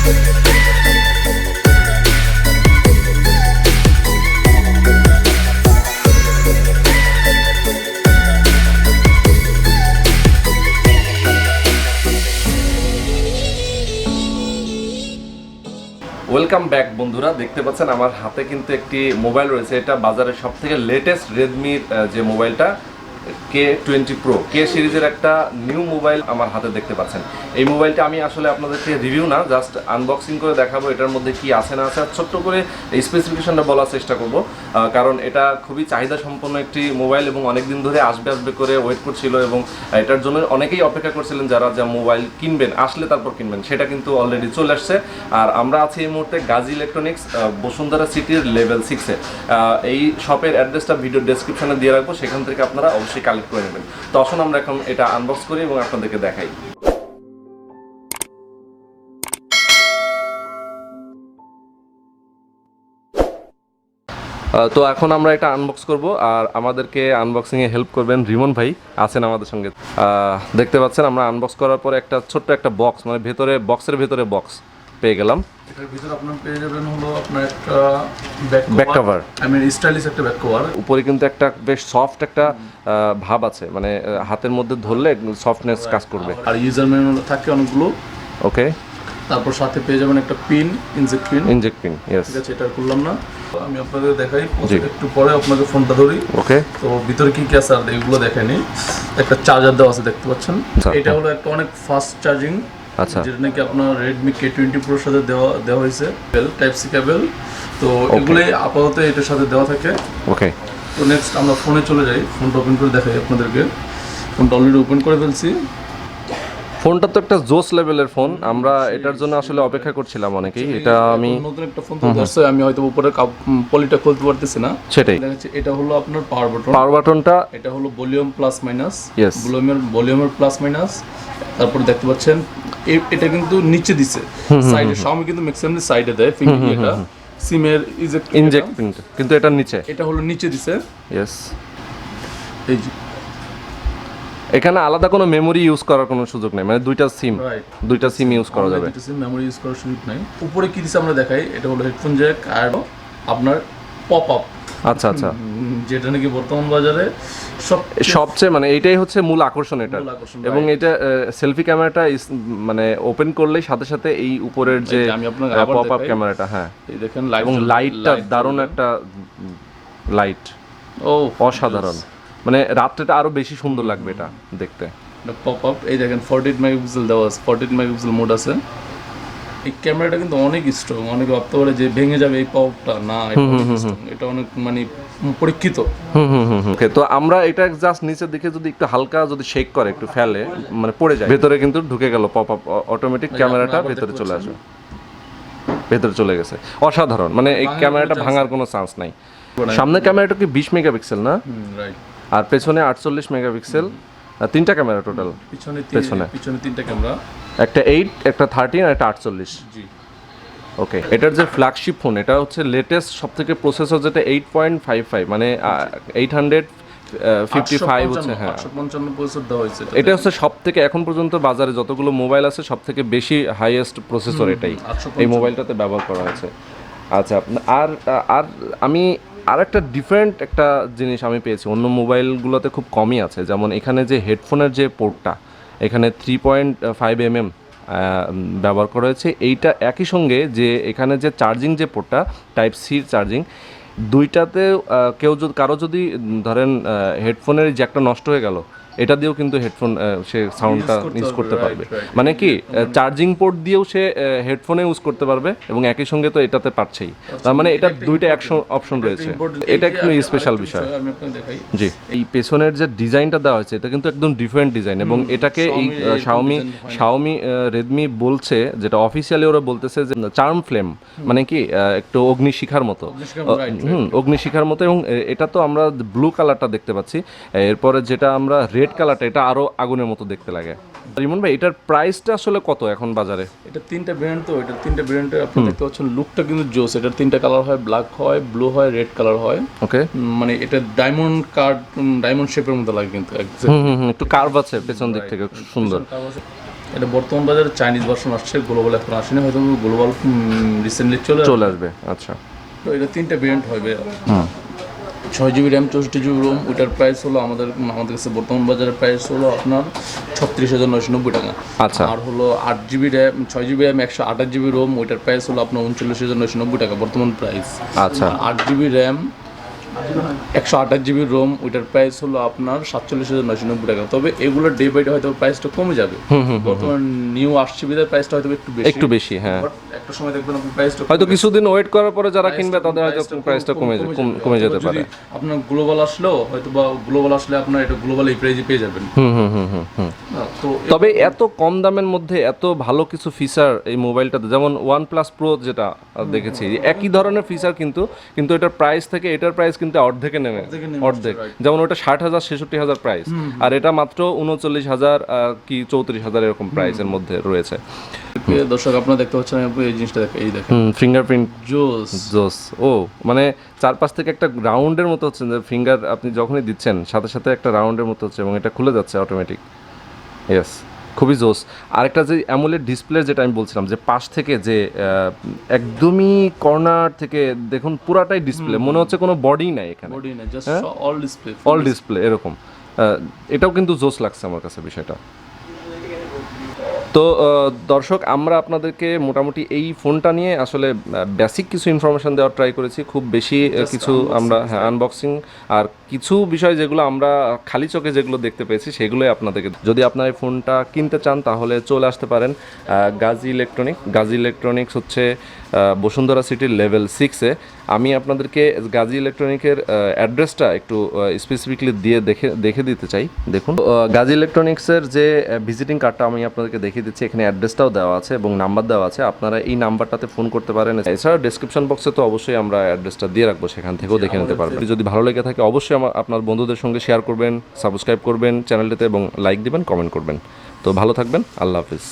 Welcome back বন্ধুরা, দেখতে পাচ্ছেন আমার হাতে কিন্তু একটি মোবাইল রয়েছে। এটা বাজারের সবথেকে লেটেস্ট রেডমির যে মোবাইলটা K20 Pro K সিরিজের একটা নিউ মোবাইল আমার হাতে দেখতে পাচ্ছেন। এই মোবাইলটা আমি আসলে আপনাদেরকে রিভিউ না, জাস্ট আনবক্সিং করে দেখাবো এটার মধ্যে কি আছে না আছে, ছোট্ট করে এই স্পেসিফিকেশনটা বলার চেষ্টা করব, কারণ এটা খুবই চাহিদা সম্পন্ন একটি মোবাইল এবং অনেক দিন ধরে আসবে করে ওয়েট করছিল এবং এটার জন্য অনেকেই অপেক্ষা করছিলেন যারা যা মোবাইল কিনবেন, আসলে তারপর কিনবেন, সেটা কিন্তু অলরেডি চলে আসছে। আর আমরা আছি এই মুহূর্তে গাজী ইলেকট্রনিক্স বসুন্ধরা সিটির লেভেল 6-এ। এই শপের অ্যাড্রেসটা ভিডিও ডেসক্রিপশনে দিয়ে রাখবো, সেখান থেকে আপনারা অবশ্যই কালেক্ট করে নেবেন। তো আসুন আমরা এখন এটা আনবক্স করি এবং আপনাদেরকে দেখাই। তো এখন আমরা এটা আনবক্স করব, আর আমাদেরকে আনবক্সিংয়ে হেল্প করবেন রিমন ভাই, আছেন আমাদের সঙ্গে। দেখতে পাচ্ছেন আমরা আনবক্স করার পরে একটা ছোট্ট একটা বক্স, মানে বক্সের ভেতরে বক্স পেয়ে গেলাম। এটার ভিতরে আপনারা পেয়ে যাবেন হলো আপনার একটা ব্যাক কভার, স্টাইলিশ একটা ব্যাক কভার। উপরে কিন্তু একটা বেশ সফট একটা ভাব আছে, মানে হাতের মধ্যে ধরলে সফটনেস কাজ করবে। আর ইউজার ম্যানুয়াল থাকে অনেকগুলো। ওকে, তারপর সাথে পেয়ে যাবেন একটা পিন, ইনজেক্ট পিন। ইয়েস, ঠিক আছে, এটা করলাম না, আমি আপনাদের দেখাই একটু পরে, আপনাদের ফোনটা ধরি। ওকে, তো ভিতরে কি কি আছে আর এগুলো দেখাইনি। একটা চার্জার দেওয়া আছে, দেখতে পাচ্ছেন। এটা হলো একটা অনেক ফাস্ট চার্জিং, আচ্ছা, যেটা নাকি আপনার Redmi K20 Pro সাথে দেওয়া হয়েছে। টাইপ সি কেবল, তো এগুলোই আপাতত এটার সাথে দেওয়া থাকে। ওকে, তো নেক্সট আমরা ফোনে চলে যাই, ফোনটা ওপেন করে দেখাই আপনাদেরকে। ফোনটা অলরেডি ওপেন করে ফেলছি। ফোনটা তো একটা জোস লেভেলের ফোন, আমরা এটার জন্য আসলে অপেক্ষা করছিলাম অনেকেই। এটা আমি নতুন একটা ফোন তো আসছে, আমি হয়তো উপরে পলিটা খুলতে পারতেছি না, সেটাই দেখাচ্ছি। এটা হলো আপনার পাওয়ার বাটনটা, এটা হলো ভলিউম প্লাস মাইনাস, ভলিউমের প্লাস মাইনাস। তারপর দেখতে পাচ্ছেন এটা কিন্তু নিচে দিছে, সাইডে Xiaomi কিন্তু ম্যাক্সিমামলি সাইডে দেয় ফিঙ্গারটা, সিমের ইনজেক্ট পিন, কিন্তু এটা নিচে, এটা হলো নিচে দিছে। ইয়েস, এই যে এখানে আলাদা কোনো মেমোরি ইউজ করার কোনো সুযোগ নেই, মানে দুইটা সিম ইউজ করা যাবে, দুইটা সিম মেমোরি ইউজ করার সুযোগ নাই। উপরে কি দিছে আমরা দেখাই, এটা হলো হেডফোন জ্যাক আর আপনার পপ আপ। আচ্ছা, যেটা নাকি বর্তমান বাজারে সবচেয়ে মানে এইটাই হচ্ছে মূল আকর্ষণ এটা। এবং এটা সেলফি ক্যামেরাটা মানে ওপেন করলেই সাথে সাথে এই উপরের যে পপ আপ ক্যামেরাটা, হ্যাঁ এই দেখেন, এবং লাইটটা দারুণ একটা লাইট, অসাধারণ, মানে রাত্রেটা আরো বেশি সুন্দর লাগবে এটা দেখতে। পপ আপ, এই দেখেন 48 মেগাপিক্সেল দেওয়া আছে, 48 মেগাপিক্সেল মোড আছে। এই ক্যামেরাটা কিন্তু অনেক স্ট্রং, অনেকে ভাবতে পারে যে ভেঙে যাবে, এই পপটা না, এটা অনেক মানে পরীক্ষিত। ওকে, তো আমরা এটা জাস্ট নিচে দেখে যদি একটু হালকা যদি শেক করে, একটু ফেলে, মানে পড়ে যায়, ভেতরে কিন্তু ঢুকে গেল পপ আপ, অটোমেটিক ক্যামেরাটা ভেতরে চলে আসে, ভেতরে চলে গেছে। অসাধারণ, মানে এই ক্যামেরাটা ভাঙার কোনো চান্স নাই। সামনের ক্যামেরাটা কি 20 মেগাপিক্সেল না? রাইট। আর পেছনে 48 মেগাপিক্সেল, তিনটা ক্যামেরা টোটাল। পিছনে তিনটা ক্যামেরা, একটা 8, একটা 13 আর একটা 48। জি, ওকে। এটার যে ফ্ল্যাগশিপ ফোন, এটা হচ্ছে লেটেস্ট সবথেকে প্রসেসর, যেটা 8.55, মানে 855 হচ্ছে, হ্যাঁ 855 প্রসেসর দেওয়া হয়েছে। এটা হচ্ছে সবথেকে এখন পর্যন্ত বাজারে যতগুলো মোবাইল আছে সবথেকে বেশি হাইয়েস্ট প্রসেসর এটাই, এই মোবাইলটাতে ব্যবহার করা হয়েছে। আচ্ছা, আর আমি আর একটা ডিফারেন্ট একটা জিনিস আমি পেয়েছি, অন্য মোবাইলগুলোতে খুব কমই আছে। যেমন এখানে যে হেডফোনের যে পোর্টটা, এখানে 3.5 mm ব্যবহার করা হয়েছে। এইটা একই সঙ্গে যে এখানে যে চার্জিং যে পোর্টটা, টাইপ সি চার্জিং, দুইটাতে কারো যদি ধরেন হেডফোনের জ্যাকটা নষ্ট হয়ে গেল, এটা দিয়েও কিন্তু হেডফোন সে সাউন্ডটা ইউজ করতে পারবে, মানে কি চার্জিং পোর্ট দিয়েও সে হেডফোনে ইউজ করতে পারবে, এবং একই সঙ্গে তো এটাতে পারছেই, তার মানে এটা দুইটা অপশন রয়েছে। এটা একটু স্পেশাল বিষয়। জি, এই পেছনের যে ডিজাইনটা দেওয়া হয়েছে, এটা কিন্তু একদম ডিফারেন্ট ডিজাইন, এবং এটাকে এই শাওমি রেডমি বলছে, যেটা অফিসিয়ালি ওরা বলতেছে যে চার্ম ফ্লেম, মানে কি একটু অগ্নিশিখার মতো, অগ্নিশিখার মতো। এবং এটা তো আমরা ব্লু কালারটা দেখতে পাচ্ছি, এরপরে যেটা আমরা রেড কালারটা, এটা আরো আগুনের মতো দেখতে লাগে। রিমন ভাই, এটার প্রাইসটা আসলে কত এখন বাজারে? এটা তিনটা ব্র্যান্ড, তো এটা তিনটা ব্র্যান্ডের আপনি দেখতে পাচ্ছেন, লুকটা কিন্তু জোস। এটার তিনটা কালার হয়, ব্ল্যাক হয়, ব্লু হয়, রেড কালার হয়। ওকে, মানে এটা ডায়মন্ড শেপের মতো লাগে, কিন্তু একটু কার্ভ আছে পেছন দিক থেকে, সুন্দর। এটা বর্তমান বাজারে চাইনিজ ভার্সন আসছে, গ্লোবাল এখন আসেনি, হয়তো গ্লোবাল রিসেন্টলি চলে আসবে। আচ্ছা, তো এটা 3টা ভেরিয়েন্ট হবে। 6GB র্যাম 64GB রোম, ওইটার প্রাইস হলো আমাদের কাছে বর্তমান বাজারে প্রাইস হলো আপনার 36,990 টাকা। আচ্ছা, আর হলো 8GB RAM 6GB RAM 128GB ROM, ওইটার প্রাইস হলো আপনার 39,990 টাকা বর্তমান প্রাইস। আচ্ছা, 8GB র্যাম 128GB রোম, ওইটার প্রাইস হলো আপনার 47,990 টাকা। তবে এগুলোর ডে বাই ডে হয়তো প্রাইসটা কমে যাবে। বর্তমান নিউ আসছে বিধায় প্রাইসটা হয়তো একটু বেশি। হ্যাঁ, একটা সময় দেখবেন আপনি প্রাইসটা হয়তো কিছুদিন ওয়েট করার পরে যারা কিনবে তাদের হয়তো প্রাইসটা কমে যেতে পারে। আপনার গ্লোবাল আসলেও হয়তো বা গ্লোবাল আসলে আপনার এটা গ্লোবাল এই প্রাইসে পেয়ে যাবেন। তবে এত কম দামের মধ্যে এত ভালো কিছু ফিচার এই মোবাইলটাতে, যেমন OnePlus Pro যেটা দেখেছি একই ধরনের ফিচার, কিন্তু এটার প্রাইস থেকে এটার প্রাইস কিন্তু অর্ধেকে নেমে অর্ধেক। যেমন ওটা 60,000 63,000 প্রাইস, আর এটা মাত্র 39,000 কি 34,000 এরকম প্রাইসের মধ্যে রয়েছে। দর্শক আপনারা দেখতে পাচ্ছেন এই জিনিসটা, এই দেখেন ফিঙ্গারপ্রিন্ট জোস। ও মানে চারপাশ থেকে একটা রাউন্ডের মতো হচ্ছে, যে ফিঙ্গার আপনি যখনই দিচ্ছেন সাথে সাথে একটা রাউন্ডের মতো হচ্ছে, এবং এটা খুলে যাচ্ছে অটোমেটিক। ইয়েস, খুবই জোস। আরেকটা যে অ্যামোলেড ডিসপ্লে যেটা আমি বলছিলাম, যে পাশ থেকে যে একদমই কর্নার থেকে দেখুন পুরাটাই ডিসপ্লে, মনে হচ্ছে কোনো বডি নাই এখানে, বডি না, জাস্ট অল ডিসপ্লে এরকম। এটাও কিন্তু জোস লাগছে আমার কাছে বিষয়টা। তো দর্শক, আমরা আপনাদেরকে মোটামুটি এই ফোনটা নিয়ে আসলে বেসিক কিছু ইনফরমেশন দেওয়ার ট্রাই করেছি, খুব বেশি কিছু আমরা আনবক্সিং আর কিছু বিষয় যেগুলো আমরা খালি চোখে যেগুলো দেখতে পেয়েছি সেগুলোই আপনাদেরকে। যদি আপনারা এই ফোনটা কিনতে চান তাহলে চলে আসতে পারেন গাজী ইলেকট্রনিক্স হচ্ছে বসুন্ধরা সিটির লেভেল 6-এ। আমি আপনাদেরকে গাজী ইলেকট্রনিকের অ্যাড্রেসটা একটু স্পেসিফিকলি দিয়ে দেখে দিতে চাই। দেখুন, গাজী ইলেকট্রনিক্সের যে ভিজিটিং কার্ডটা আমি আপনাদেরকে দেখিয়ে দিচ্ছি, এখানে অ্যাড্রেসটাও দেওয়া আছে এবং নাম্বার দেওয়া আছে, আপনারা এই নাম্বারটাতে ফোন করতে পারেন। এছাড়া ডেসক্রিপশন বক্সে তো অবশ্যই আমরা অ্যাড্রেসটা দিয়ে রাখবো, সেখান থেকেও দেখে নিতে পারবেন। যদি ভালো লেগে থাকে অবশ্যই আপনার বন্ধুদের সঙ্গে শেয়ার করবেন, সাবস্ক্রাইব করবেন চ্যানেলটিতে এবং লাইক দিবেন, কমেন্ট করবেন। তো ভালো থাকবেন, আল্লাহ হাফিজ।